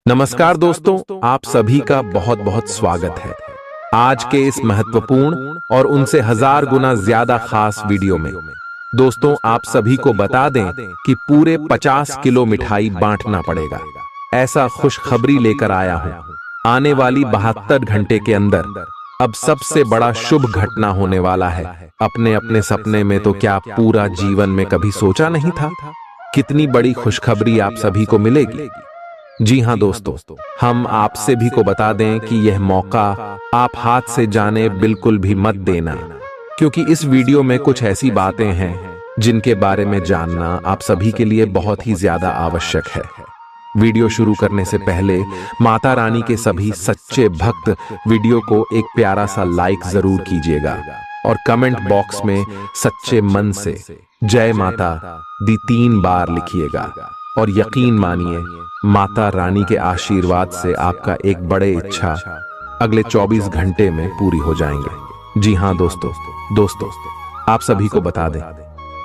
नमस्कार दोस्तों, आप सभी का बहुत बहुत स्वागत है आज के इस महत्वपूर्ण और उनसे 1000 गुना ज्यादा खास वीडियो में। दोस्तों, आप सभी को बता दें कि पूरे 50 किलो मिठाई बांटना पड़ेगा। ऐसा खुशखबरी लेकर आया हूं। आने वाली 72 घंटे के अंदर अब सबसे बड़ा शुभ घटना होने वाला है। अपने अपने सपने में तो क्या पूरा जीवन में कभी सोचा नहीं था कितनी बड़ी खुशखबरी आप सभी को मिलेगी। जी हां दोस्तों, हम आपसे भी को बता दें कि यह मौका आप हाथ से जाने बिल्कुल भी मत देना, क्योंकि इस वीडियो में कुछ ऐसी बातें हैं जिनके बारे में जानना आप सभी के लिए बहुत ही ज्यादा आवश्यक है। वीडियो शुरू करने से पहले माता रानी के सभी सच्चे भक्त वीडियो को एक प्यारा सा लाइक जरूर कीजिएगा और कमेंट बॉक्स में सच्चे मन से जय माता दी 3 बार लिखिएगा। और यकीन मानिए, माता रानी के आशीर्वाद से आपका एक बड़े इच्छा अगले 24 घंटे में पूरी हो जाएंगे। जी हां दोस्तों, आप सभी को बता दें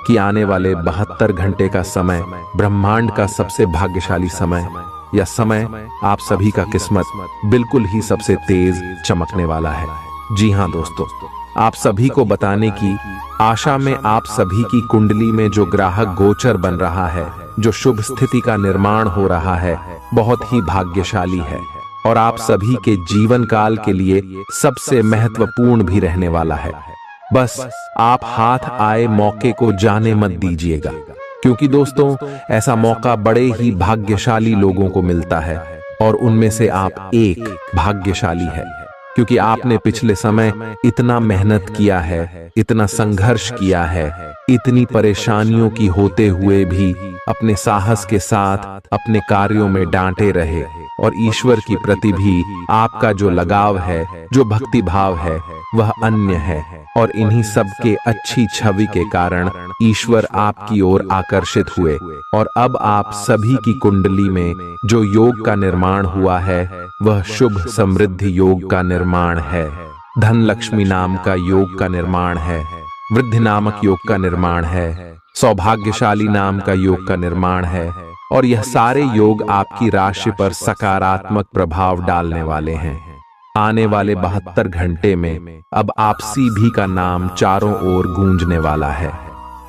कि आने वाले 72 घंटे का समय ब्रह्मांड का सबसे भाग्यशाली समय या समय आप सभी का किस्मत बिल्कुल ही सबसे तेज चमकने वाला है। जी हां दोस्तों, आप सभी को बताने की आशा में आप सभी की कुंडली में जो ग्राहक गोचर बन रहा है, जो शुभ स्थिति का निर्माण हो रहा है, बहुत ही भाग्यशाली है और आप सभी के जीवन काल के लिए सबसे महत्वपूर्ण भी रहने वाला है। बस आप हाथ आए मौके को जाने मत दीजिएगा, क्योंकि दोस्तों ऐसा मौका बड़े ही भाग्यशाली लोगों को मिलता है और उनमें से आप एक भाग्यशाली है, क्योंकि आपने पिछले समय इतना मेहनत किया है, इतना संघर्ष किया है, इतनी परेशानियों की होते हुए भी अपने साहस के साथ अपने कार्यों में डांटे रहे और ईश्वर की प्रति भी आपका जो लगाव है, जो भक्ति भाव है, वह अन्य है और इन्हीं सब के अच्छी छवि के कारण ईश्वर आपकी ओर आकर्षित हुए और अब आप सभी की कुंडली में जो योग का निर्माण हुआ है, वह शुभ समृद्धि योग का निर्माण है, धन लक्ष्मी नाम का योग का निर्माण है, वृद्धि नामक योग का निर्माण है, सौभाग्यशाली नाम का योग का निर्माण है और यह सारे योग आपकी राशि पर सकारात्मक प्रभाव डालने वाले हैं। आने वाले 72 घंटे में अब आपसी भी का नाम चारों ओर गूंजने वाला है।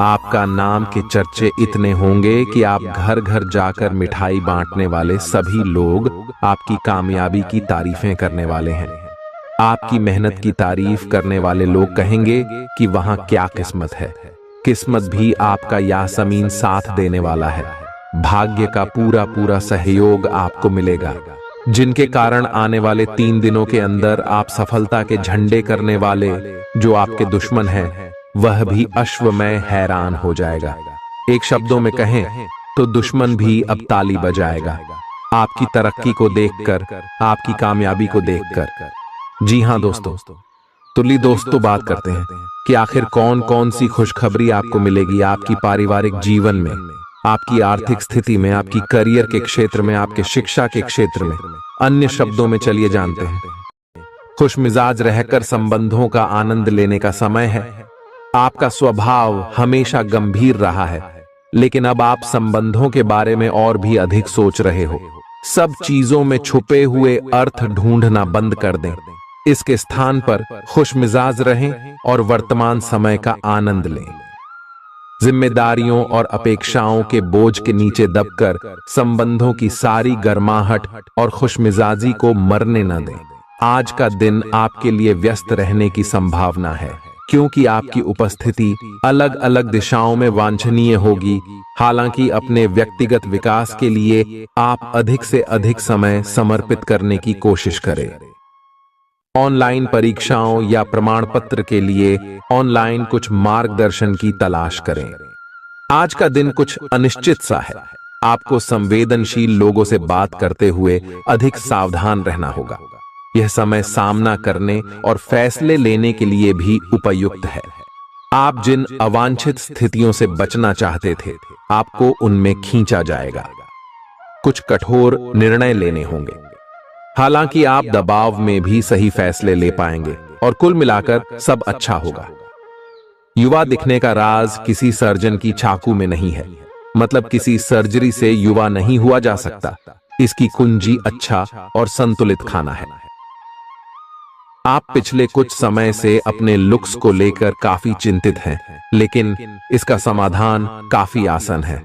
आपका नाम के चर्चे इतने होंगे कि आप घर घर जाकर मिठाई बांटने वाले सभी लोग आपकी कामयाबी की तारीफें करने वाले हैं। आपकी मेहनत की तारीफ करने वाले लोग कहेंगे कि वहां क्या किस्मत है। किस्मत भी आपका यासमीन साथ देने वाला है। भाग्य का पूरा पूरा सहयोग आपको मिलेगा, जिनके कारण आने वाले 3 दिनों के अंदर आप सफलता के झंडे करने वाले जो आपके दुश्मन हैं, वह भी अश्वमय हैरान हो जाएगा। एक शब्दों में कहें तो दुश्मन भी अब ताली बजाएगा आपकी तरक्की को देखकर, आपकी कामयाबी को देखकर। जी हां दोस्तों, दोस्तों बात करते हैं कि आखिर कौन कौन सी खुशखबरी आपको मिलेगी आपकी पारिवारिक जीवन में, आपकी आर्थिक स्थिति में, आपकी करियर के क्षेत्र में, आपके शिक्षा के क्षेत्र में। अन्य शब्दों में चलिए जानते हैं। खुश मिजाज रहकर संबंधों का आनंद लेने का समय है। आपका स्वभाव हमेशा गंभीर रहा है, लेकिन अब आप संबंधों के बारे में और भी अधिक सोच रहे हो। सब चीजों में छुपे हुए अर्थ ढूंढना बंद कर दें। इसके स्थान पर खुश मिजाज रहें और वर्तमान समय का आनंद लें। जिम्मेदारियों और अपेक्षाओं के बोझ के नीचे दबकर संबंधों की सारी गर्माहट और खुशमिजाजी को मरने न दें। आज का दिन आपके लिए व्यस्त रहने की संभावना है, क्योंकि आपकी उपस्थिति अलग अलग दिशाओं में वांछनीय होगी। हालांकि अपने व्यक्तिगत विकास के लिए आप अधिक से अधिक समय समर्पित करने की कोशिश करें। ऑनलाइन परीक्षाओं या प्रमाण पत्र के लिए ऑनलाइन कुछ मार्गदर्शन की तलाश करें। आज का दिन कुछ अनिश्चित सा है। आपको संवेदनशील लोगों से बात करते हुए अधिक सावधान रहना होगा। यह समय सामना करने और फैसले लेने के लिए भी उपयुक्त है। आप जिन अवांछित स्थितियों से बचना चाहते थे, आपको उनमें खींचा जाएगा। कुछ कठोर निर्णय लेने होंगे। हालांकि आप दबाव में भी सही फैसले ले पाएंगे और कुल मिलाकर सब अच्छा होगा। युवा दिखने का राज किसी सर्जन की चाकू में नहीं है। मतलब किसी सर्जरी से युवा नहीं हुआ जा सकता। इसकी कुंजी अच्छा और संतुलित खाना है। आप पिछले कुछ समय से अपने लुक्स को लेकर काफी चिंतित हैं, लेकिन इसका समाधान काफी आसान है।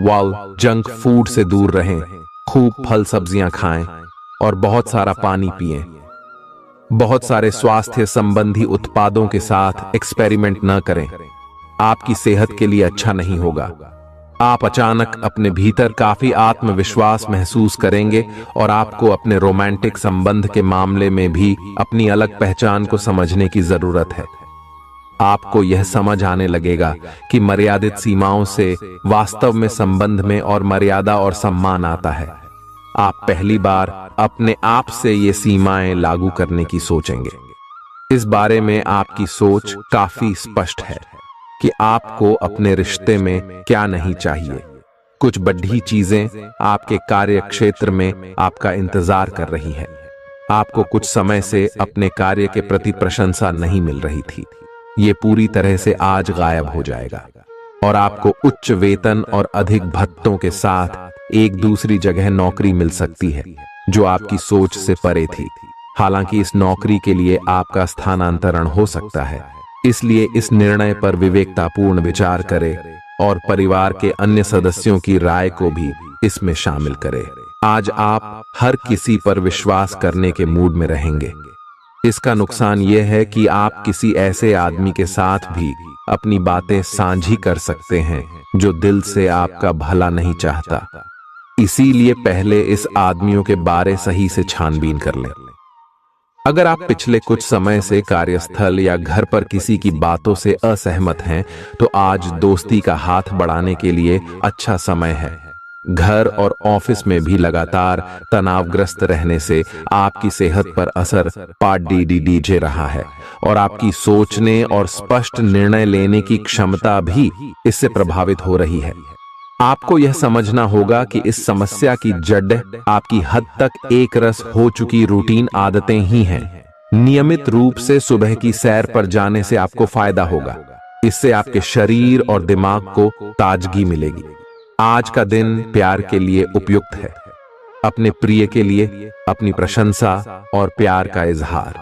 जंक फूड से दूर रहें, खूब फल सब्जियां खाएं और बहुत सारा पानी पिएं। बहुत सारे स्वास्थ्य संबंधी उत्पादों के साथ एक्सपेरिमेंट न करें, आपकी सेहत के लिए अच्छा नहीं होगा। आप अचानक अपने भीतर काफी आत्मविश्वास महसूस करेंगे और आपको अपने रोमांटिक संबंध के मामले में भी अपनी अलग पहचान को समझने की जरूरत है। आपको यह समझ आने लगेगा कि मर्यादित सीमाओं से वास्तव में संबंध में और मर्यादा और सम्मान आता है। आप पहली बार अपने आप से ये सीमाएं लागू करने की सोचेंगे। इस बारे में आपकी सोच काफी स्पष्ट है कि आपको अपने रिश्ते में क्या नहीं चाहिए। कुछ बड़ी चीजें आपके कार्य क्षेत्र में आपका इंतजार कर रही हैं। आपको कुछ समय से अपने कार्य के प्रति प्रशंसा नहीं मिल रही थी, ये पूरी तरह से आज गायब हो जाएगा और आपको उच्च वेतन और अधिक भत्तों के साथ एक दूसरी जगह नौकरी मिल सकती है जो आपकी सोच से परे थी। हालांकि इस नौकरी के लिए आपका स्थानांतरण हो सकता है, इसलिए इस निर्णय पर विवेकतापूर्ण विचार करें और परिवार के अन्य सदस्यों की राय को भी इसमें शामिल करें। आज आप हर किसी पर विश्वास करने के मूड में रहेंगे। इसका नुकसान यह है कि आप किसी ऐसे आदमी के साथ भी अपनी बातें साझी कर सकते हैं जो दिल से आपका भला नहीं चाहता। इसीलिए पहले इस आदमियों के बारे सही से छानबीन कर लें। अगर आप पिछले कुछ समय से कार्यस्थल या घर पर किसी की बातों से असहमत हैं, तो आज दोस्ती का हाथ बढ़ाने के लिए अच्छा समय है। घर और ऑफिस में भी लगातार तनावग्रस्त रहने से आपकी सेहत पर असर पड़ रहा है और आपकी सोचने और स्पष्ट निर्णय लेने की क्षमता भी इससे प्रभावित हो रही है। आपको यह समझना होगा कि इस समस्या की जड़ आपकी हद तक एक रस हो चुकी रूटीन आदतें ही हैं। नियमित रूप से सुबह की सैर पर जाने से आपको फायदा होगा। इससे आपके शरीर और दिमाग को ताजगी मिलेगी। आज का दिन प्यार के लिए उपयुक्त है। अपने प्रिय के लिए अपनी प्रशंसा और प्यार का इजहार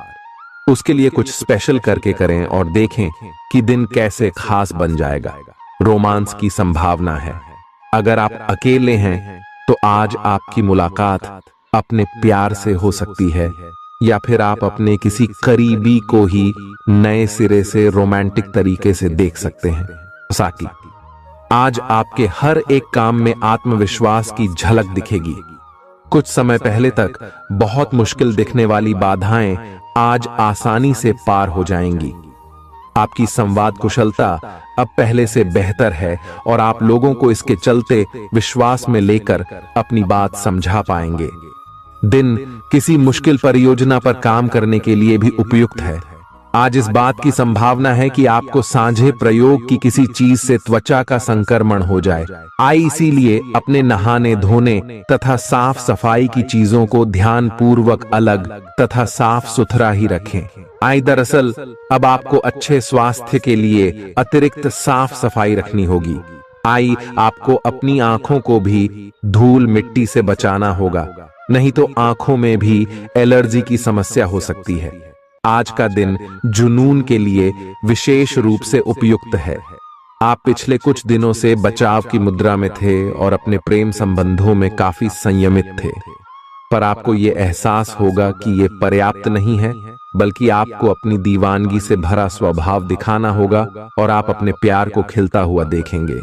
उसके लिए कुछ स्पेशल करके करें और देखें कि दिन कैसे खास बन जाएगा। रोमांस की संभावना है। अगर आप अकेले हैं तो आज आपकी मुलाकात अपने प्यार से हो सकती है, या फिर आप अपने किसी करीबी को ही नए सिरे से रोमांटिक तरीके से देख सकते हैं। साकी, आज आपके हर एक काम में आत्मविश्वास की झलक दिखेगी। कुछ समय पहले तक बहुत मुश्किल दिखने वाली बाधाएं आज आसानी से पार हो जाएंगी। आपकी संवाद कुशलता अब पहले से बेहतर है और आप लोगों को इसके चलते विश्वास में लेकर अपनी बात समझा पाएंगे। दिन किसी मुश्किल परियोजना पर काम करने के लिए भी उपयुक्त है। आज इस बात की संभावना है कि आपको साझे प्रयोग की किसी चीज से त्वचा का संक्रमण हो जाए। इसीलिए अपने नहाने धोने तथा साफ सफाई की चीजों को ध्यान पूर्वक अलग तथा साफ सुथरा ही रखें। दरअसल अब आपको अच्छे स्वास्थ्य के लिए अतिरिक्त साफ सफाई रखनी होगी। आपको अपनी आंखों को भी धूल मिट्टी से बचाना होगा, नहीं तो आंखों में भी एलर्जी की समस्या हो सकती है। आज का दिन जुनून के लिए विशेष रूप से उपयुक्त है। आप पिछले कुछ दिनों से बचाव की मुद्रा में थे और अपने प्रेम संबंधों में काफी संयमित थे, पर आपको ये एहसास होगा कि ये पर्याप्त नहीं है, बल्कि आपको अपनी दीवानगी से भरा स्वभाव दिखाना होगा और आप अपने प्यार को खिलता हुआ देखेंगे।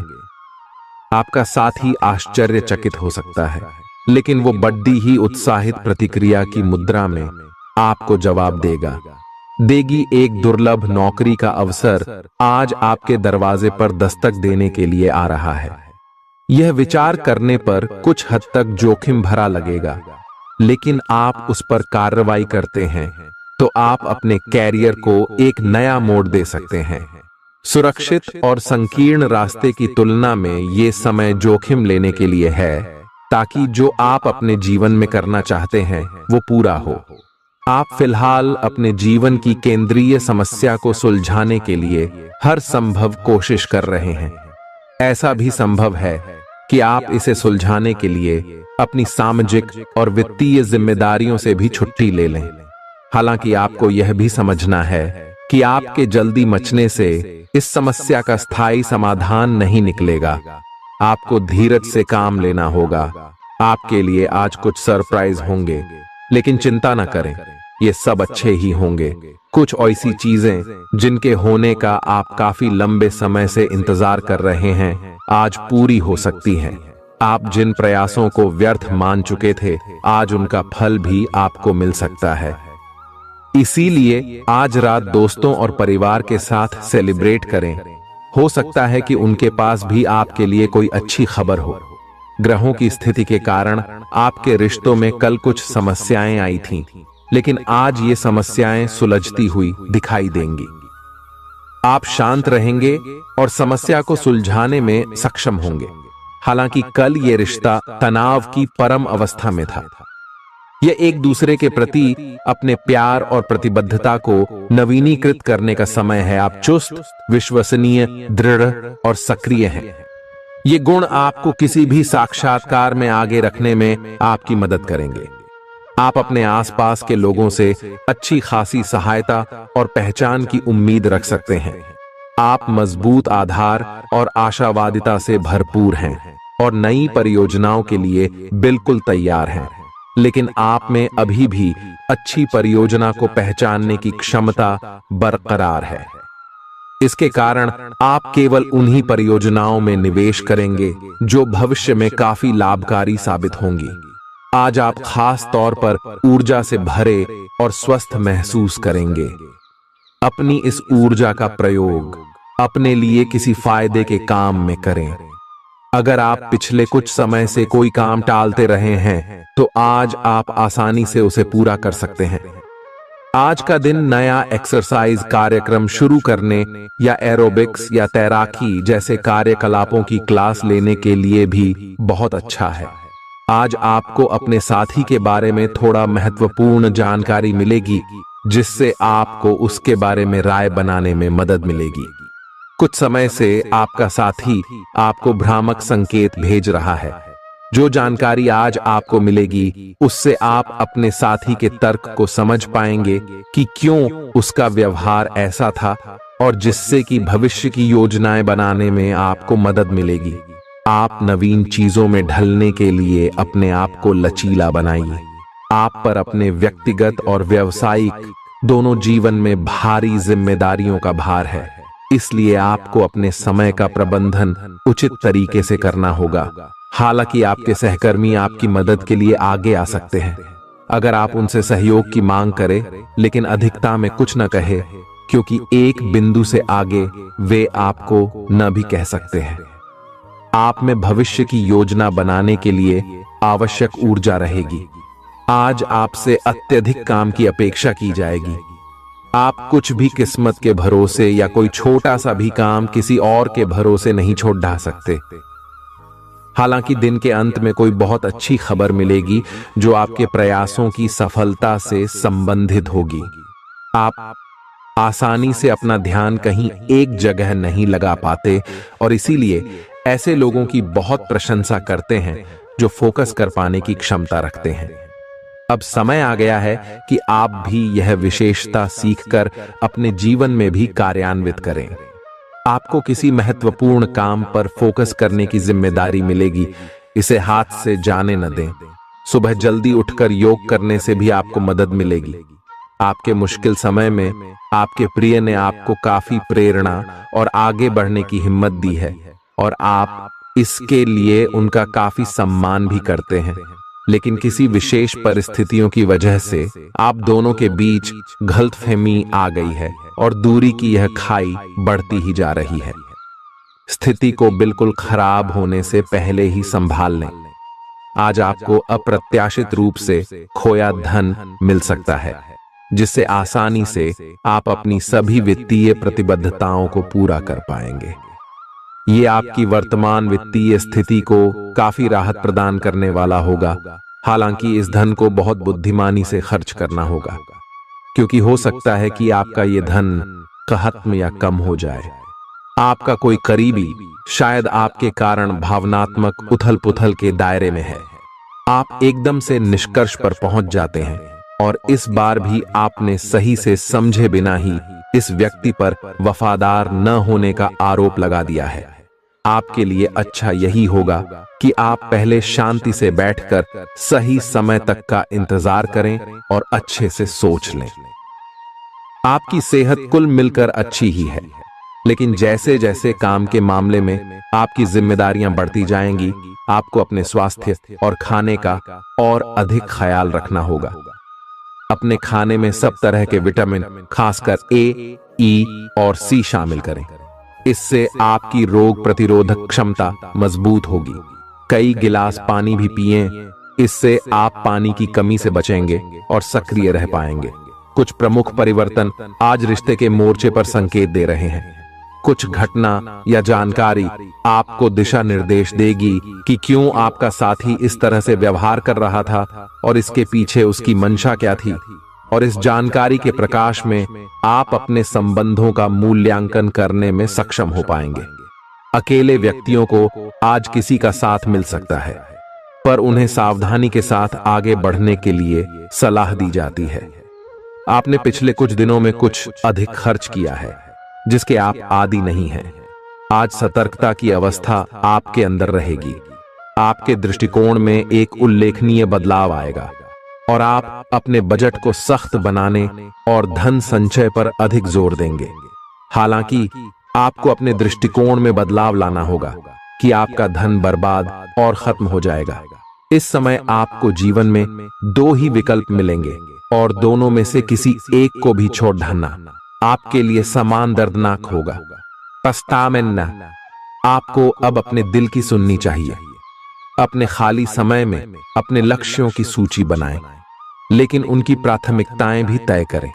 आपका साथी आश्चर्यचकित हो सकता है, लेकिन वो बड़ी ही उत्साहित प्रतिक्रिया की मुद्रा में आपको जवाब देगी। एक दुर्लभ नौकरी का अवसर आज आपके दरवाजे पर दस्तक देने के लिए आ रहा है। यह विचार करने पर कुछ हद तक जोखिम भरा लगेगा, लेकिन आप उस पर कार्रवाई करते हैं तो आप अपने कैरियर को एक नया मोड़ दे सकते हैं। सुरक्षित और संकीर्ण रास्ते की तुलना में ये समय जोखिम लेने के लिए है, ताकि जो आप अपने जीवन में करना चाहते हैं वो पूरा हो। आप फिलहाल अपने जीवन की केंद्रीय समस्या को सुलझाने के लिए हर संभव कोशिश कर रहे हैं। ऐसा भी संभव है कि आप इसे सुलझाने के लिए अपनी सामाजिक और वित्तीय जिम्मेदारियों से भी छुट्टी ले लें। हालांकि आपको यह भी समझना है कि आपके जल्दी मचने से इस समस्या का स्थायी समाधान नहीं निकलेगा। आपको धीरज से काम लेना होगा। आपके लिए आज कुछ सरप्राइज होंगे, लेकिन चिंता न करें, ये सब अच्छे ही होंगे। कुछ ऐसी चीजें जिनके होने का आप काफी लंबे समय से इंतजार कर रहे हैं, आज पूरी हो सकती हैं। आप जिन प्रयासों को व्यर्थ मान चुके थे, आज उनका फल भी आपको मिल सकता है। इसीलिए आज रात दोस्तों और परिवार के साथ सेलिब्रेट करें। हो सकता है कि उनके पास भी आपके लिए कोई अच्छी खबर हो। ग्रहों की स्थिति के कारण आपके रिश्तों में कल कुछ समस्याएं आई थीं, लेकिन आज ये समस्याएं सुलझती हुई दिखाई देंगी। आप शांत रहेंगे और समस्या को सुलझाने में सक्षम होंगे। हालांकि कल ये रिश्ता तनाव की परम अवस्था में था। यह एक दूसरे के प्रति अपने प्यार और प्रतिबद्धता को नवीनीकृत करने का समय है। आप चुस्त, विश्वसनीय, दृढ़ और सक्रिय हैं। ये गुण आपको किसी भी साक्षात्कार में आगे रखने में आपकी मदद करेंगे। आप अपने आसपास के लोगों से अच्छी खासी सहायता और पहचान की उम्मीद रख सकते हैं। आप मजबूत आधार और आशावादिता से भरपूर हैं और नई परियोजनाओं के लिए बिल्कुल तैयार हैं। लेकिन आप में अभी भी अच्छी परियोजना को पहचानने की क्षमता बरकरार है। इसके कारण आप केवल उन्हीं परियोजनाओं में निवेश करेंगे जो भविष्य में काफी लाभकारी साबित होंगी। आज आप खास तौर पर ऊर्जा से भरे और स्वस्थ महसूस करेंगे। अपनी इस ऊर्जा का प्रयोग अपने लिए किसी फायदे के काम में करें। अगर आप पिछले कुछ समय से कोई काम टालते रहे हैं, तो आज आप आसानी से उसे पूरा कर सकते हैं। आज का दिन नया एक्सरसाइज कार्यक्रम शुरू करने या एरोबिक्स या तैराकी जैसे कार्यकलापों की क्लास लेने के लिए भी बहुत अच्छा है। आज आपको अपने साथी के बारे में थोड़ा महत्वपूर्ण जानकारी मिलेगी, जिससे आपको उसके बारे में राय बनाने में मदद मिलेगी। कुछ समय से आपका साथी आपको भ्रामक संकेत भेज रहा है। जो जानकारी आज आपको मिलेगी, उससे आप अपने साथी के तर्क को समझ पाएंगे कि क्यों उसका व्यवहार ऐसा था, और जिससे कि भविष्य की योजनाएं बनाने में आपको मदद मिलेगी। आप नवीन चीजों में ढलने के लिए अपने आप को लचीला बनाइए। आप पर अपने व्यक्तिगत और व्यावसायिक दोनों जीवन में भारी जिम्मेदारियों का भार है, इसलिए आपको अपने समय का प्रबंधन उचित तरीके से करना होगा। हालांकि आपके सहकर्मी आपकी मदद के लिए आगे आ सकते हैं अगर आप उनसे सहयोग की मांग करें, लेकिन अधिकता में कुछ न कहे, क्योंकि एक बिंदु से आगे वे आपको न भी कह सकते हैं। आप में भविष्य की योजना बनाने के लिए आवश्यक ऊर्जा रहेगी। आज आपसे अत्यधिक काम की अपेक्षा की जाएगी। आप कुछ भी किस्मत के भरोसे या कोई छोटा सा भी काम किसी और के भरोसे नहीं छोड़ ढा सकते। हालांकि दिन के अंत में कोई बहुत अच्छी खबर मिलेगी जो आपके प्रयासों की सफलता से संबंधित होगी। आप आसानी से अपना ध्यान कहीं एक जगह नहीं लगा पाते, और इसीलिए ऐसे लोगों की बहुत प्रशंसा करते हैं जो फोकस कर पाने की क्षमता रखते हैं। अब समय आ गया है कि आप भी यह विशेषता सीखकर अपने जीवन में भी कार्यान्वित करें। आपको किसी महत्वपूर्ण काम पर फोकस करने की जिम्मेदारी मिलेगी, इसे हाथ से जाने न दें। सुबह जल्दी उठकर योग करने से भी आपको मदद मिलेगी। आपके मुश्किल समय में आपके प्रिय ने आपको काफी प्रेरणा और आगे बढ़ने की हिम्मत दी है, और आप इसके लिए उनका काफी सम्मान भी करते हैं। लेकिन किसी विशेष परिस्थितियों की वजह से आप दोनों के बीच गलतफहमी आ गई है और दूरी की यह खाई बढ़ती ही जा रही है। स्थिति को बिल्कुल खराब होने से पहले ही संभाल लें। आज आपको अप्रत्याशित रूप से खोया धन मिल सकता है, जिससे आसानी से आप अपनी सभी वित्तीय प्रतिबद्धताओं को पूरा कर पाएंगे। ये आपकी वर्तमान वित्तीय स्थिति को काफी राहत प्रदान करने वाला होगा। हालांकि इस धन को बहुत बुद्धिमानी से खर्च करना होगा, क्योंकि हो सकता है कि आपका ये धन खत्म या कम हो जाए। आपका कोई करीबी शायद आपके कारण भावनात्मक उथल पुथल के दायरे में है। आप एकदम से निष्कर्ष पर पहुंच जाते हैं और इस बार भी आपने सही से समझे बिना ही इस व्यक्ति पर वफादार न होने का आरोप लगा दिया है। आपके लिए अच्छा यही होगा कि आप पहले शांति से बैठकर सही समय तक का इंतजार करें और अच्छे से सोच लें। आपकी सेहत कुल मिलकर अच्छी ही है, लेकिन जैसे जैसे काम के मामले में आपकी जिम्मेदारियां बढ़ती जाएंगी, आपको अपने स्वास्थ्य और खाने का और अधिक ख्याल रखना होगा। अपने खाने में सब तरह के विटामिन, खासकर ए, ई और सी शामिल करें। इससे आपकी रोग प्रतिरोधक क्षमता मजबूत होगी। कई गिलास पानी भी पिएं, इससे आप पानी की कमी से बचेंगे और सक्रिय रह पाएंगे। कुछ प्रमुख परिवर्तन आज रिश्ते के मोर्चे पर संकेत दे रहे हैं। कुछ घटना या जानकारी आपको दिशा निर्देश देगी कि क्यों आपका साथी इस तरह से व्यवहार कर रहा था और इसके पीछे उसकी मंशा क्या थी। और इस जानकारी के प्रकाश में आप अपने संबंधों का मूल्यांकन करने में सक्षम हो पाएंगे। अकेले व्यक्तियों को आज किसी का साथ मिल सकता है, पर उन्हें सावधानी के साथ आगे बढ़ने के लिए सलाह दी जाती है। आपने पिछले कुछ दिनों में कुछ अधिक खर्च किया है, जिसके आप आदी नहीं हैं। आज सतर्कता की अवस्था आपके अंदर रहेगी। आपके दृष्टिकोण में एक उल्लेखनीय बदलाव आएगा और आप अपने बजट को सख्त बनाने और धन संचय पर अधिक जोर देंगे। हालांकि आपको अपने दृष्टिकोण में बदलाव लाना होगा कि आपका धन बर्बाद और खत्म हो जाएगा। इस समय आपको जीवन में दो ही विकल्प मिलेंगे और दोनों में से किसी एक को भी छोड़ डालना आपके लिए समान दर्दनाक होगा। पछतावें। आपको अब अपने दिल की सुननी चाहिए। अपने खाली समय में अपने लक्ष्यों की सूची बनाएं, लेकिन उनकी प्राथमिकताएं भी तय करें।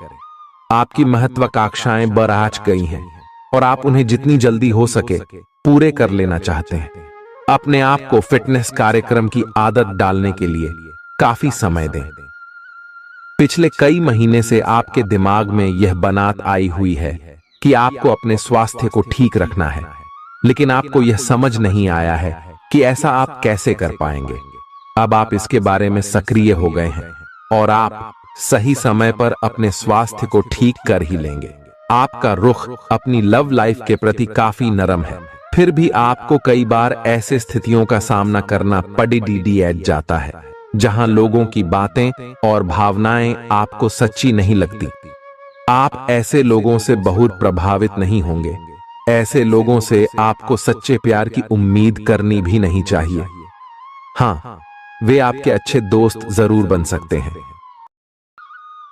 आपकी महत्वाकांक्षाएं बराज गई हैं और आप उन्हें जितनी जल्दी हो सके पूरे कर लेना चाहते हैं। अपने आप को फिटनेस कार्यक्रम की आदत डालने के लिए काफी समय दें। पिछले कई महीने से आपके दिमाग में यह बात आई हुई है कि आपको अपने स्वास्थ्य को ठीक रखना है, लेकिन आपको यह समझ नहीं आया है कि ऐसा आप कैसे कर पाएंगे। अब आप इसके बारे में सक्रिय हो गए हैं और आप सही समय पर अपने स्वास्थ्य को ठीक कर ही लेंगे। आपका रुख अपनी लव लाइफ के प्रति काफी नरम है, फिर भी आपको कई बार ऐसे स्थितियों का सामना करना पड़ जाता है जहां लोगों की बातें और भावनाएं आपको सच्ची नहीं लगती। आप ऐसे लोगों से बहुत प्रभावित नहीं होंगे। ऐसे लोगों से आपको सच्चे प्यार की उम्मीद करनी भी नहीं चाहिए। हाँ, वे आपके अच्छे दोस्त जरूर बन सकते हैं।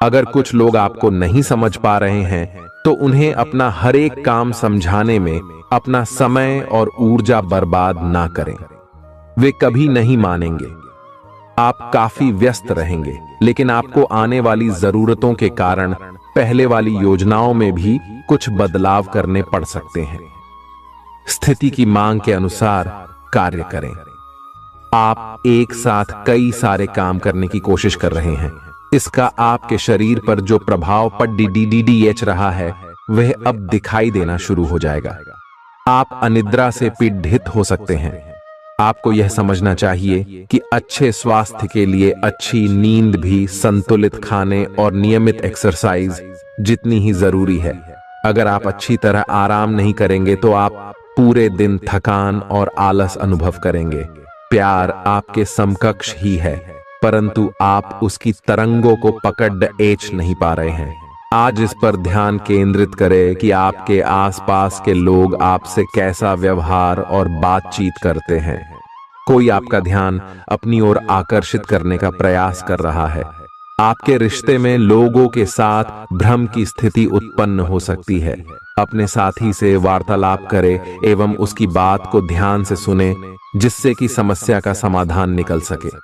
अगर कुछ लोग आपको नहीं समझ पा रहे हैं तो उन्हें अपना हर एक काम समझाने में अपना समय और ऊर्जा बर्बाद ना करें। वे कभी नहीं मानेंगे। आप काफी व्यस्त रहेंगे, लेकिन आपको आने वाली जरूरतों के कारण पहले वाली योजनाओं में भी कुछ बदलाव करने पड़ सकते हैं। स्थिति की मांग के अनुसार कार्य करें। आप एक साथ कई सारे काम करने की कोशिश कर रहे हैं। इसका आपके शरीर पर जो प्रभाव पड़ रहा है वह अब दिखाई देना शुरू हो जाएगा। आप अनिद्रा से पीड़ित हो सकते हैं। आपको यह समझना चाहिए कि अच्छे स्वास्थ्य के लिए अच्छी नींद भी संतुलित खाने और नियमित एक्सरसाइज जितनी ही जरूरी है। अगर आप अच्छी तरह आराम नहीं करेंगे तो आप पूरे दिन थकान और आलस अनुभव करेंगे। प्यार आपके समकक्ष ही है, परंतु आप उसकी तरंगों को पकड़ नहीं पा रहे हैं। आज इस पर ध्यान केंद्रित करें कि आपके आसपास के लोग आपसे कैसा व्यवहार और बातचीत करते हैं। कोई आपका ध्यान अपनी ओर आकर्षित करने का प्रयास कर रहा है। आपके रिश्ते में लोगों के साथ भ्रम की स्थिति उत्पन्न हो सकती है। अपने साथी से वार्तालाप करें एवं उसकी बात को ध्यान से सुने, जिससे कि समस्या का समाधान निकल सके।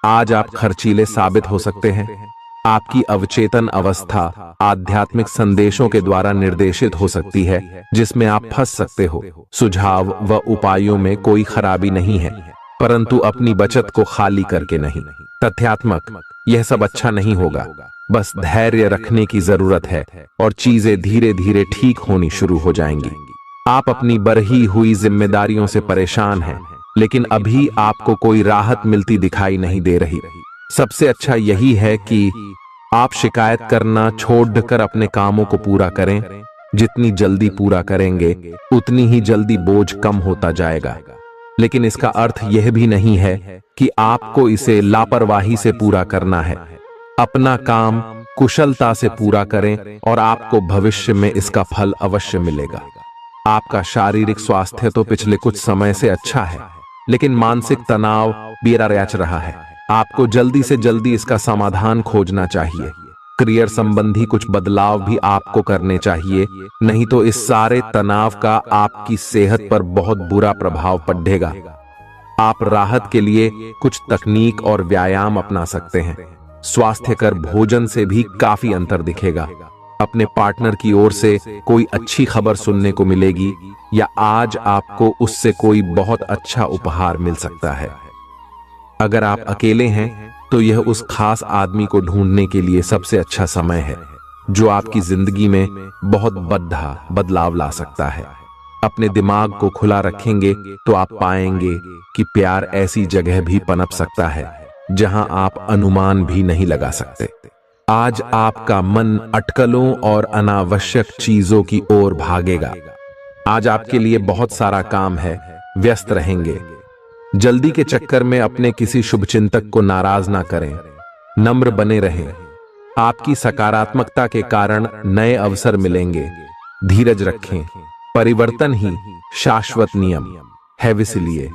आज आप खर्चीले साबित हो सकते हैं। आपकी अवचेतन अवस्था आध्यात्मिक संदेशों के द्वारा निर्देशित हो सकती है, जिसमें आप फंस सकते हो। सुझाव व उपायों में कोई खराबी नहीं है, परंतु अपनी बचत को खाली करके नहीं। तथ्यात्मक, यह सब अच्छा नहीं होगा। बस धैर्य रखने की जरूरत है और चीजें धीरे धीरे ठीक होनी शुरू हो जाएंगी। आप अपनी बढ़ी हुई जिम्मेदारियों से परेशान हैं, लेकिन अभी आपको कोई राहत मिलती दिखाई नहीं दे रही। सबसे अच्छा यही है कि आप शिकायत करना छोड़कर अपने कामों को पूरा करें। जितनी जल्दी पूरा करेंगे उतनी ही जल्दी बोझ कम होता जाएगा। लेकिन इसका अर्थ यह भी नहीं है कि आपको इसे लापरवाही से पूरा करना है। अपना काम कुशलता से पूरा करें और आपको भविष्य में इसका फल अवश्य मिलेगा। आपका शारीरिक स्वास्थ्य तो पिछले कुछ समय से अच्छा है, लेकिन मानसिक तनाव बेरा रच रहा है। आपको जल्दी से जल्दी इसका समाधान खोजना चाहिए। करियर संबंधी कुछ बदलाव भी आपको करने चाहिए, नहीं तो इस सारे तनाव का आपकी सेहत पर बहुत बुरा प्रभाव पड़ेगा। आप राहत के लिए कुछ तकनीक और व्यायाम अपना सकते हैं। स्वास्थ्यकर भोजन से भी काफी अंतर दिखेगा। अपने पार्टनर की ओर से कोई अच्छी खबर सुनने को मिलेगी या आज आपको उससे कोई बहुत अच्छा उपहार मिल सकता है। अगर आप अकेले हैं तो यह उस खास आदमी को ढूंढने के लिए सबसे अच्छा समय है जो आपकी जिंदगी में बहुत बड़ा बदलाव ला सकता है। अपने दिमाग को खुला रखेंगे तो आप पाएंगे कि प्यार ऐसी जगह भी पनप सकता है जहां आप अनुमान भी नहीं लगा सकते। आज आपका मन अटकलों और अनावश्यक चीजों की ओर भागेगा। आज आपके लिए बहुत सारा काम है, व्यस्त रहेंगे। जल्दी के चक्कर में अपने किसी शुभचिंतक को नाराज ना करें, नम्र बने रहें। आपकी सकारात्मकता के कारण नए अवसर मिलेंगे। धीरज रखें, परिवर्तन ही शाश्वत नियम है, इसलिए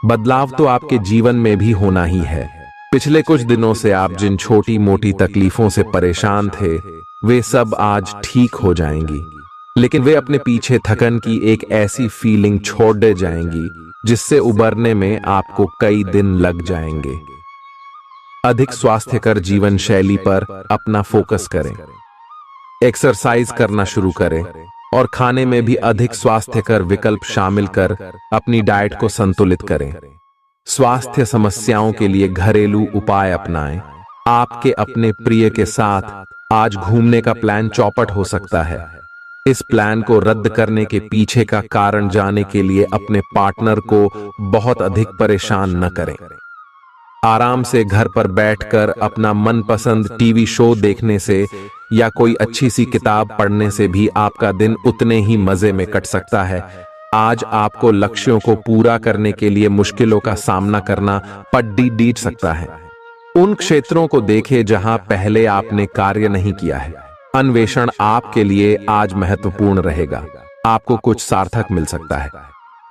बदलाव तो आपके जीवन में भी होना ही है। पिछले कुछ दिनों से आप जिन छोटी मोटी तकलीफों से परेशान थे वे सब आज ठीक हो जाएंगी, लेकिन वे अपने पीछे थकन की एक ऐसी फीलिंग छोड़ दे जाएंगी जिससे उबरने में आपको कई दिन लग जाएंगे। अधिक स्वास्थ्यकर जीवन शैली पर अपना फोकस करें, एक्सरसाइज करना शुरू करें और खाने में भी अधिक स्वास्थ्यकर विकल्प शामिल कर अपनी डाइट को संतुलित करें। स्वास्थ्य समस्याओं के लिए घरेलू उपाय अपनाएं। आपके अपने प्रिय के साथ आज घूमने का प्लान चौपट हो सकता है। इस प्लान को रद्द करने के पीछे का कारण जानने के लिए अपने पार्टनर को बहुत अधिक परेशान न करें। आराम से घर पर बैठकर अपना मनपसंद टीवी शो देखने से या कोई अच्छी सी किताब पढ़ने से भी आपका दिन उतने ही मजे में कट सकता है। आज आपको लक्ष्यों को पूरा करने के लिए मुश्किलों का सामना करना पड़ सकता है। उन क्षेत्रों को देखें जहां पहले आपने कार्य नहीं किया है। अन्वेषण आपके लिए आज महत्वपूर्ण रहेगा। आपको कुछ सार्थक मिल सकता है।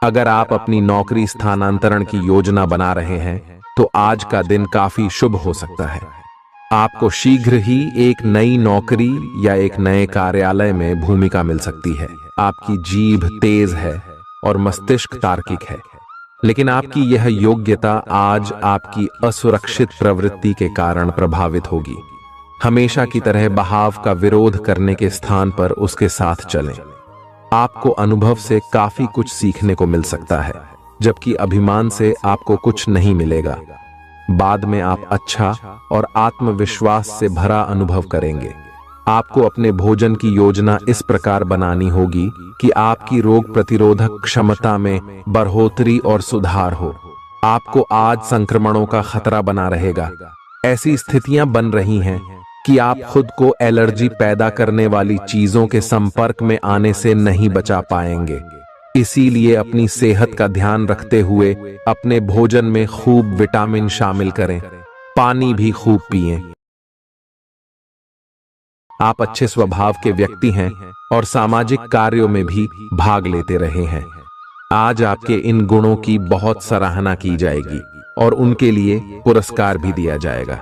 अगर आप अपनी नौकरी स्थानांतरण की योजना बना रहे हैं तो आज का दिन काफी शुभ हो सकता है। आपको शीघ्र ही एक नई नौकरी या एक नए कार्यालय में भूमिका मिल सकती है। आपकी जीभ तेज है और मस्तिष्क तार्किक है, लेकिन आपकी यह योग्यता आज आपकी असुरक्षित प्रवृत्ति के कारण प्रभावित होगी। हमेशा की तरह बहाव का विरोध करने के स्थान पर उसके साथ चलें। आपको अनुभव से काफी कुछ सीखने को मिल सकता है, जबकि अभिमान से आपको कुछ नहीं मिलेगा। बाद में आप अच्छा और आत्मविश्वास से भरा अनुभव करेंगे। आपको अपने भोजन की योजना इस प्रकार बनानी होगी कि आपकी रोग प्रतिरोधक क्षमता में बढ़ोतरी और सुधार हो। आपको आज संक्रमणों का खतरा बना रहेगा। ऐसी स्थितियां बन रही हैं कि आप खुद को एलर्जी पैदा करने वाली चीजों के संपर्क में आने से नहीं बचा पाएंगे। इसीलिए अपनी सेहत का ध्यान रखते हुए अपने भोजन में खूब विटामिन शामिल करें। पानी भी खूब पिएं। आप अच्छे स्वभाव के व्यक्ति हैं और सामाजिक कार्यों में भी भाग लेते रहे हैं। आज आपके इन गुणों की बहुत सराहना की जाएगी और उनके लिए पुरस्कार भी दिया जाएगा।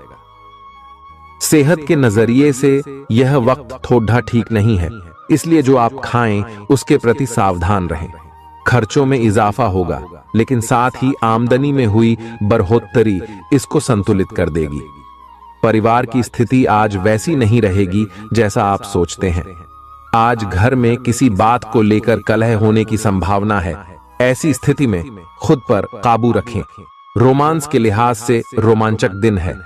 सेहत के नजरिए से यह वक्त थोड़ा ठीक नहीं है, इसलिए जो आप खाएं उसके प्रति सावधान रहें। खर्चों में इजाफा होगा, लेकिन साथ ही आमदनी में हुई बढ़ोतरी इसको संतुलित कर देगी। परिवार की स्थिति आज वैसी नहीं रहेगी जैसा आप सोचते हैं। आज घर में किसी बात को लेकर कलह होने की संभावना है। ऐसी स्थिति में खुद पर काबू रखें। रोमांस के लिहाज से रोमांचक दिन है।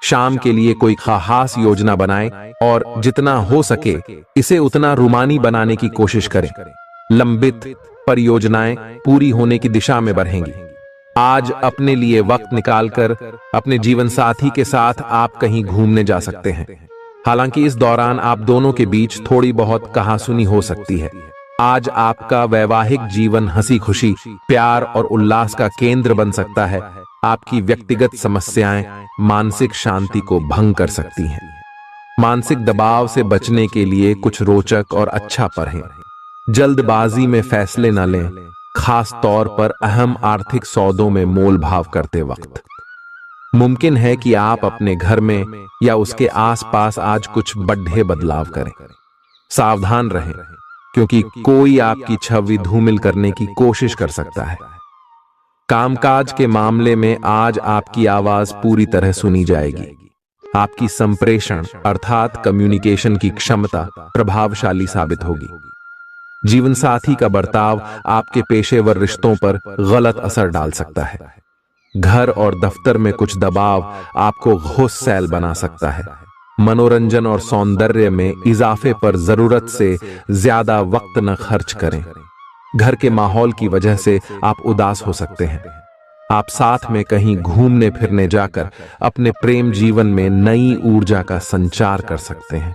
शाम के लिए कोई खास योजना बनाएं और जितना हो सके इसे उतना रूमानी बनाने की कोशिश करें। लंबित परियोजनाएं पूरी होने की दिशा में बढ़ेंगी। आज अपने लिए वक्त निकालकर अपने जीवन साथी के साथ आप कहीं घूमने जा सकते हैं। हालांकि इस दौरान आप दोनों के बीच थोड़ी बहुत कहासुनी हो सकती है। आज आपका वैवाहिक जीवन हंसी खुशी, प्यार और उल्लास का केंद्र बन सकता है। आपकी व्यक्तिगत समस्याएं मानसिक शांति को भंग कर सकती हैं। मानसिक दबाव से बचने के लिए कुछ रोचक और अच्छा पढ़ें। जल्दबाजी में फैसले न लें, खास तौर पर अहम आर्थिक सौदों में मोल भाव करते वक्त। मुमकिन है कि आप अपने घर में या उसके आसपास आज कुछ बड़े बदलाव करें। सावधान रहें, क्योंकि कोई आपकी छवि धूमिल करने की कोशिश कर सकता है। कामकाज के मामले में आज आपकी आवाज पूरी तरह सुनी जाएगी। आपकी संप्रेषण अर्थात कम्युनिकेशन की क्षमता प्रभावशाली साबित होगी। जीवन साथी का बर्ताव आपके पेशेवर रिश्तों पर गलत असर डाल सकता है। घर और दफ्तर में कुछ दबाव आपको गुस्सैल बना सकता है। मनोरंजन और सौंदर्य में इजाफे पर जरूरत से ज्यादा वक्त न खर्च करें। घर के माहौल की वजह से आप उदास हो सकते हैं। आप साथ में कहीं घूमने फिरने जाकर अपने प्रेम जीवन में नई ऊर्जा का संचार कर सकते हैं।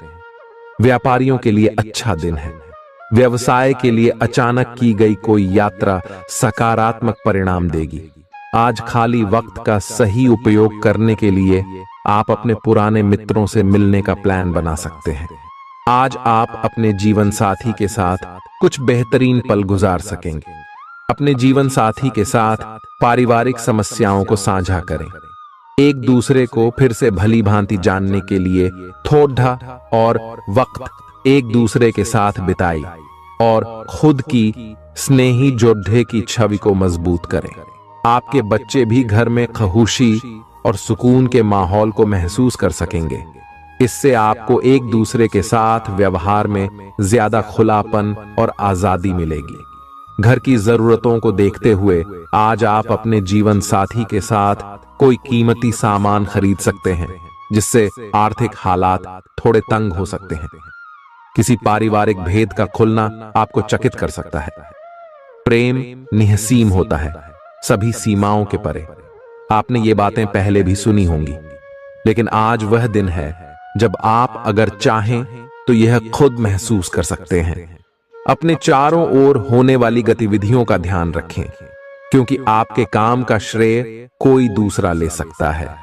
व्यापारियों के लिए अच्छा दिन है। व्यवसाय के लिए अचानक की गई कोई यात्रा सकारात्मक परिणाम देगी। आज खाली वक्त का सही उपयोग करने के लिए आप अपने पुराने मित्रों से मिलने का प्लान बना सकते हैं। आज आप अपने जीवन साथी के साथ कुछ बेहतरीन पल गुजार सकेंगे। अपने जीवन साथी के साथ पारिवारिक समस्याओं को साझा करें। एक दूसरे को फिर से भली भांति जानने के लिए थोड़ा और वक्त एक दूसरे के साथ बिताई और खुद की स्नेही जोड़े की छवि को मजबूत करें। आपके बच्चे भी घर में खहुशी और सुकून के माहौल को महसूस कर सकेंगे। इससे आपको एक दूसरे के साथ व्यवहार में ज्यादा खुलापन और आजादी मिलेगी। घर की जरूरतों को देखते हुए आज आप अपने जीवन साथी के साथ कोई कीमती सामान खरीद सकते हैं, जिससे आर्थिक हालात थोड़े तंग हो सकते हैं। किसी पारिवारिक भेद का खुलना आपको चकित कर सकता है। प्रेम निहसीम होता है, सभी सीमाओं के परे। आपने ये बातें पहले भी सुनी होंगी, लेकिन आज वह दिन है जब आप अगर चाहें तो यह खुद महसूस कर सकते हैं। अपने चारों ओर होने वाली गतिविधियों का ध्यान रखें, क्योंकि आपके काम का श्रेय कोई दूसरा ले सकता है।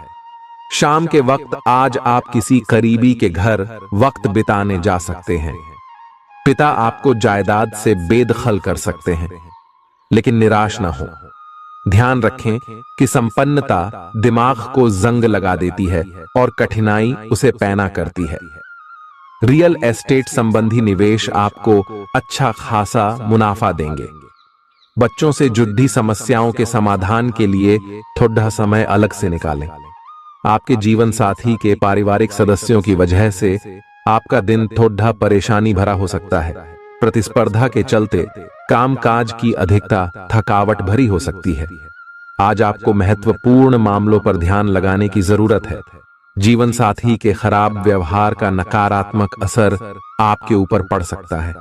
शाम के वक्त आज आप किसी करीबी के घर वक्त बिताने जा सकते हैं। पिता आपको जायदाद से बेदखल कर सकते हैं, लेकिन निराश न हो। ध्यान रखें कि संपन्नता दिमाग को जंग लगा देती है और कठिनाई उसे पैना करती है। रियल एस्टेट संबंधी निवेश आपको अच्छा खासा मुनाफा देंगे। बच्चों से जुड़ी समस्याओं के समाधान के लिए थोड़ा समय अलग से निकालें। आपके जीवन साथी के पारिवारिक सदस्यों की वजह से आपका दिन थोड़ा परेशानी भरा हो सकता है। प्रतिस्पर्धा के चलते कामकाज की अधिकता थकावट भरी हो सकती है। आज आपको महत्वपूर्ण मामलों पर ध्यान लगाने की जरूरत है। जीवन साथी के खराब व्यवहार का नकारात्मक असर आपके ऊपर पड़ सकता है।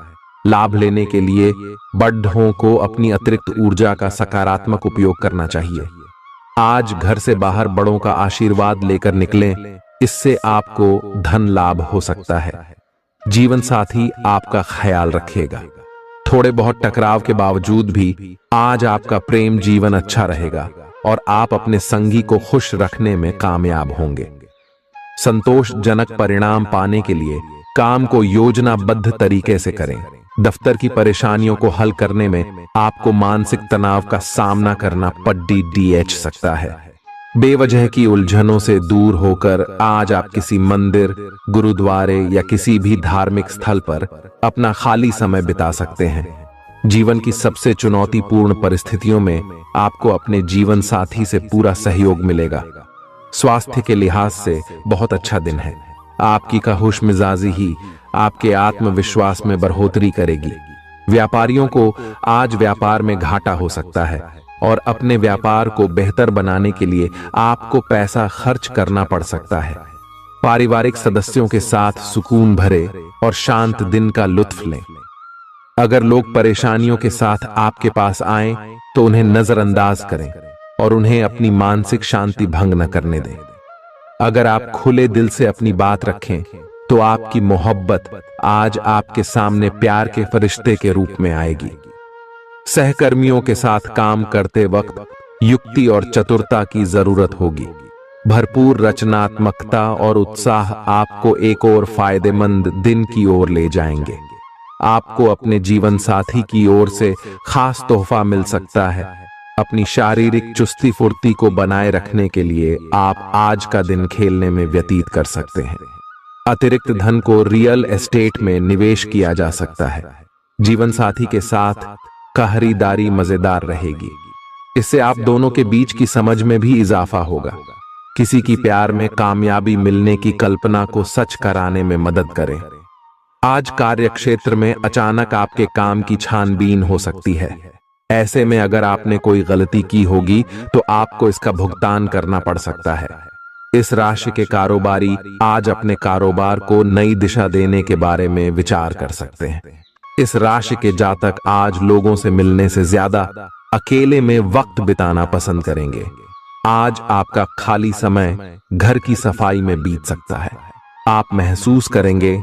लाभ लेने के लिए बड़ों को अपनी अतिरिक्त ऊर्जा का सकारात्मक उपयोग करना चाहिए। आज घर से बाहर बड़ों का आशीर्वाद लेकर निकलें, इससे आपको धन लाभ हो सकता है। जीवन साथी आपका ख्याल रखेगा। थोड़े बहुत टकराव के बावजूद भी आज आपका प्रेम जीवन अच्छा रहेगा और आप अपने संगी को खुश रखने में कामयाब होंगे। संतोषजनक परिणाम पाने के लिए काम को योजनाबद्ध तरीके से करें। दफ्तर की परेशानियों को हल करने में आपको मानसिक तनाव का सामना करना पड़ सकता है। बेवजह की उलझनों से दूर होकर आज आप किसी मंदिर, गुरुद्वारे या किसी भी धार्मिक स्थल पर अपना खाली समय बिता सकते हैं। जीवन की सबसे चुनौतीपूर्ण परिस्थितियों में आपको अपने जीवन साथी से पूरा सहयोग मिलेगा। स्वास्थ्य के लिहाज से बहुत अच्छा दिन है। आपकी खुश मिजाजी ही आपके आत्मविश्वास में बढ़ोतरी करेगी। व्यापारियों को आज व्यापार में घाटा हो सकता है और अपने व्यापार को बेहतर बनाने के लिए आपको पैसा खर्च करना पड़ सकता है। पारिवारिक सदस्यों के साथ सुकून भरे और शांत दिन का लुत्फ लें। अगर लोग परेशानियों के साथ आपके पास आएं, तो उन्हें नजरअंदाज करें और उन्हें अपनी मानसिक शांति भंग न करने दें। अगर आप खुले दिल से अपनी बात रखें, तो आपकी मोहब्बत आज आपके सामने प्यार के फरिश्ते के रूप में आएगी। सहकर्मियों के साथ काम करते वक्त युक्ति और चतुरता की जरूरत होगी। भरपूर रचनात्मकता और उत्साह आपको एक और फायदेमंद दिन की ओर ले जाएंगे। आपको अपने जीवन साथी की ओर से खास तोहफा मिल सकता है। अपनी शारीरिक चुस्ती फुर्ती को बनाए रखने के लिए आप आज का दिन खेलने में व्यतीत कर सकते हैं। अतिरिक्त धन को रियल एस्टेट में निवेश किया जा सकता है। जीवन साथी के साथ खरीदारी मजेदार रहेगी। इससे आप दोनों के बीच की समझ में भी इजाफा होगा। किसी की प्यार में कामयाबी मिलने की कल्पना को सच कराने में मदद करें। आज कार्यक्षेत्र में अचानक आपके काम की छानबीन हो सकती है। ऐसे में अगर आपने कोई गलती की होगी तो आपको इसका भुगतान करना पड़ सकता है। इस राशि के कारोबारी आज अपने कारोबार को नई दिशा देने के बारे में विचार कर सकते हैं। इस राशि के जातक आज लोगों से मिलने से ज्यादा अकेले में वक्त बिताना पसंद करेंगे। आज आपका खाली समय घर की सफाई में बीत सकता है। आप महसूस करेंगे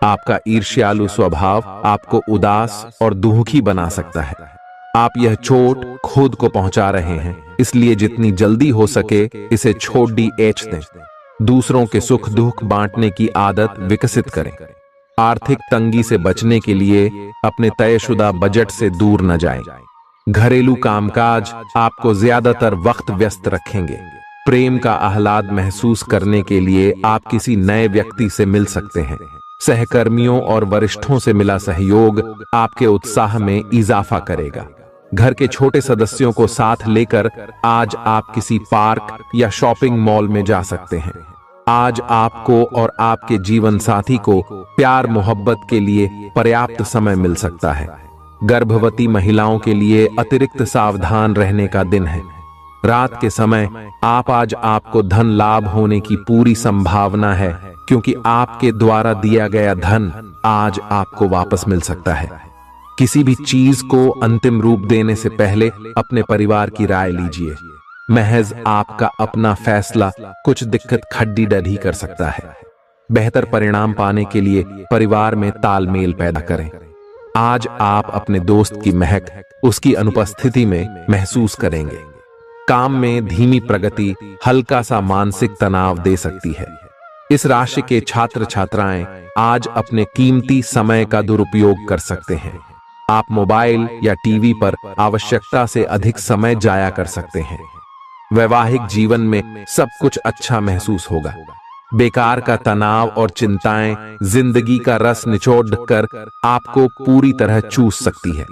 आपका ईर्ष्यालु स्वभाव आपको उदास और दुखी बना सकता है। आप यह चोट खुद को पहुंचा रहे हैं, इसलिए जितनी जल्दी हो सके इसे छोड़ दें। दूसरों के सुख दुख बांटने की आदत विकसित करें। आर्थिक तंगी से बचने के लिए अपने तयशुदा बजट से दूर न जाएं। घरेलू कामकाज आपको ज्यादातर वक्त व्यस्त रखेंगे। प्रेम का आह्लाद महसूस करने के लिए आप किसी नए व्यक्ति से मिल सकते हैं। सहकर्मियों और वरिष्ठों से मिला सहयोग आपके उत्साह में इजाफा करेगा। घर के छोटे सदस्यों को साथ लेकर आज आप किसी पार्क या शॉपिंग मॉल में जा सकते हैं। आज आपको और आपके जीवन साथी को प्यार मोहब्बत के लिए पर्याप्त समय मिल सकता है। गर्भवती महिलाओं के लिए अतिरिक्त सावधान रहने का दिन है। रात के समय आज आपको धन लाभ होने की पूरी संभावना है, क्योंकि आपके द्वारा दिया गया धन आज आपको वापस मिल सकता है। किसी भी चीज को अंतिम रूप देने से पहले अपने परिवार की राय लीजिए। महज आपका अपना फैसला कुछ दिक्कत खड्डी डढ़ी कर सकता है। बेहतर परिणाम पाने के लिए परिवार में तालमेल पैदा करें। आज आप अपने दोस्त की महक उसकी अनुपस्थिति में महसूस करेंगे। काम में धीमी प्रगति हल्का सा मानसिक तनाव दे सकती है। इस राशि के छात्र छात्राएं आज अपने कीमती समय का दुरुपयोग कर सकते हैं। आप मोबाइल या टीवी पर आवश्यकता से अधिक समय जाया कर सकते हैं। वैवाहिक जीवन में सब कुछ अच्छा महसूस होगा। बेकार का तनाव और चिंताएं जिंदगी का रस निचोड़ कर आपको पूरी तरह चूस सकती है।